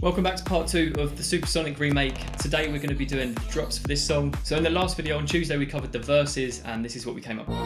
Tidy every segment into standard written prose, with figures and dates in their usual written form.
Welcome back to part 2 of the Supersonic remake. Today we're going to be doing the drops for this song. So in the last video on Tuesday we covered the verses and this is what we came up with.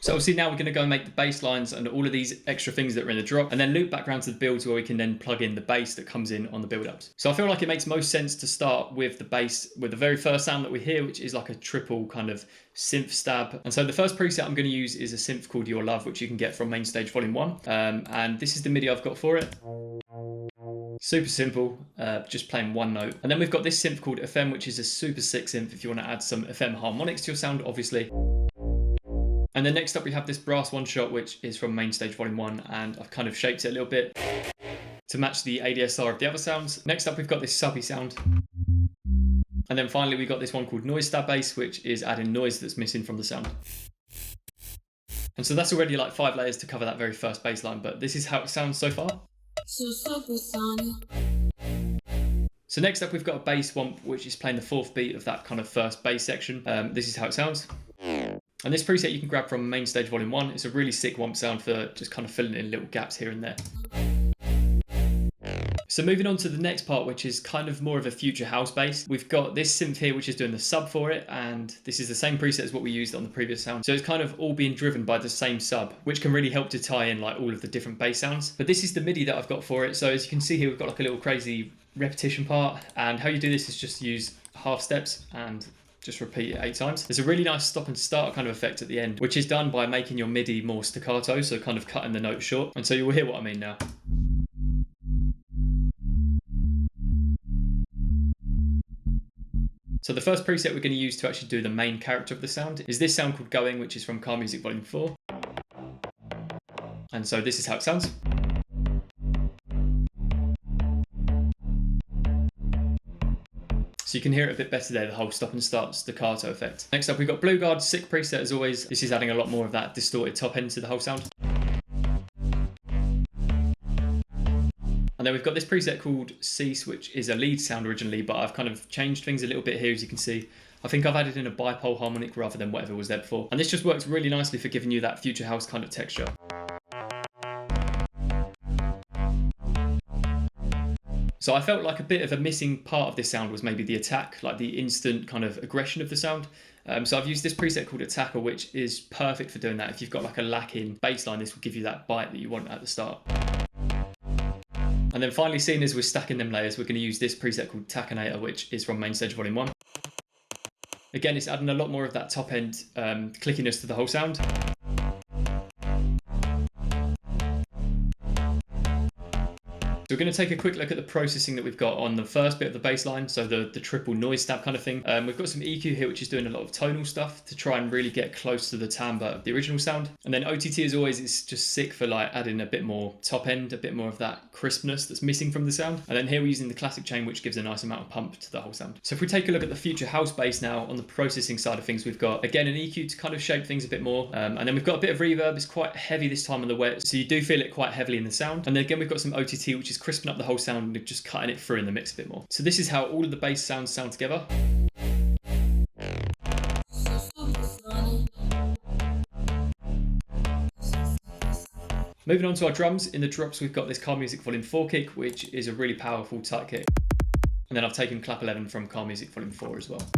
So obviously now we're going to go and make the bass lines and all of these extra things that are in the drop and then loop back around to the builds where we can then plug in the bass that comes in on the build-ups. So I feel like it makes most sense to start with the bass with the very first sound that we hear, which is like a triple kind of synth stab. And so the first preset I'm going to use is a synth called Your Love, which you can get from Mainstage Volume 1. And this is the MIDI I've got for it. Super simple, just playing one note. And then we've got this synth called FM, which is a super sick synth if you want to add some FM harmonics to your sound, obviously. And then next up we have this brass one shot, which is from Mainstage Volume 1, and I've kind of shaped it a little bit to match the ADSR of the other sounds. Next up we've got this subby sound. And then finally we got this one called Noise Stab Bass, which is adding noise that's missing from the sound. And so that's already like 5 layers to cover that very first bass line, but this is how it sounds so far. So next up we've got a bass womp, which is playing the 4th beat of that kind of first bass section. This is how it sounds. And this preset you can grab from Mainstage Volume 1. It's a really sick womp sound for just kind of filling in little gaps here and there. So moving on to the next part, which is kind of more of a future house bass. We've got this synth here, which is doing the sub for it, and this is the same preset as what we used on the previous sound. So it's kind of all being driven by the same sub, which can really help to tie in like all of the different bass sounds. But this is the MIDI that I've got for it. So as you can see here, we've got like a little crazy repetition part, and how you do this is just use half steps and just repeat it 8 times. There's a really nice stop and start kind of effect at the end, which is done by making your MIDI more staccato, so kind of cutting the note short. And so you'll hear what I mean now. So the first preset we're going to use to actually do the main character of the sound is this sound called Going, which is from Car Music Volume 4. And so this is how it sounds. So you can hear it a bit better there, the whole stop and start staccato effect. Next up we've got Blue Guard, sick preset as always. This is adding a lot more of that distorted top end to the whole sound. And then we've got this preset called Cease, which is a lead sound originally, but I've kind of changed things a little bit here, as you can see. I think I've added in a bipole harmonic rather than whatever was there before. And this just works really nicely for giving you that future house kind of texture. So I felt like a bit of a missing part of this sound was maybe the attack, like the instant kind of aggression of the sound. So I've used this preset called Attacker, which is perfect for doing that. If you've got like a lacking bass line, this will give you that bite that you want at the start. And then finally, seeing as we're stacking them layers, we're going to use this preset called Tackinator, which is from Mainstage Volume 1. Again, it's adding a lot more of that top end clickiness to the whole sound. So we're going to take a quick look at the processing that we've got on the first bit of the bass line, so the triple noise stab kind of thing. We've got some EQ here, which is doing a lot of tonal stuff to try and really get close to the timbre of the original sound. And then OTT, as always, is just sick for like adding a bit more top end, a bit more of that crispness that's missing from the sound. And then here we're using the classic chain, which gives a nice amount of pump to the whole sound. So if we take a look at the future house bass now, on the processing side of things, we've got, again, an EQ to kind of shape things a bit more. And then we've got a bit of reverb. It's quite heavy this time on the wet, so you do feel it quite heavily in the sound. And then again, we've got some OTT, which is crisping up the whole sound and just cutting it through in the mix a bit more. So this is how all of the bass sounds sound together. Moving on to our drums, in the drops we've got this Car Music Volume 4 kick, which is a really powerful tight kick. And then I've taken Clap 11 from Car Music Volume 4 as well.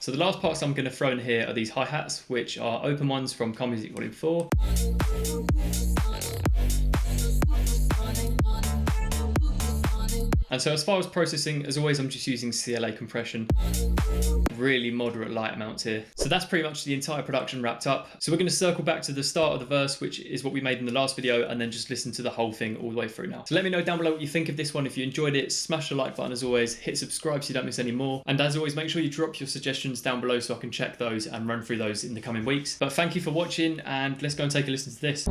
So the last parts I'm going to throw in here are these hi-hats, which are open ones from Car Music Volume 4. And so as far as processing, as always, I'm just using CLA compression. Really moderate light amounts here. So that's pretty much the entire production wrapped up. So we're going to circle back to the start of the verse, which is what we made in the last video, and then just listen to the whole thing all the way through now. So let me know down below what you think of this one. If you enjoyed it, smash the like button as always, hit subscribe so you don't miss any more. And as always, make sure you drop your suggestions down below so I can check those and run through those in the coming weeks. But thank you for watching, and let's go and take a listen to this.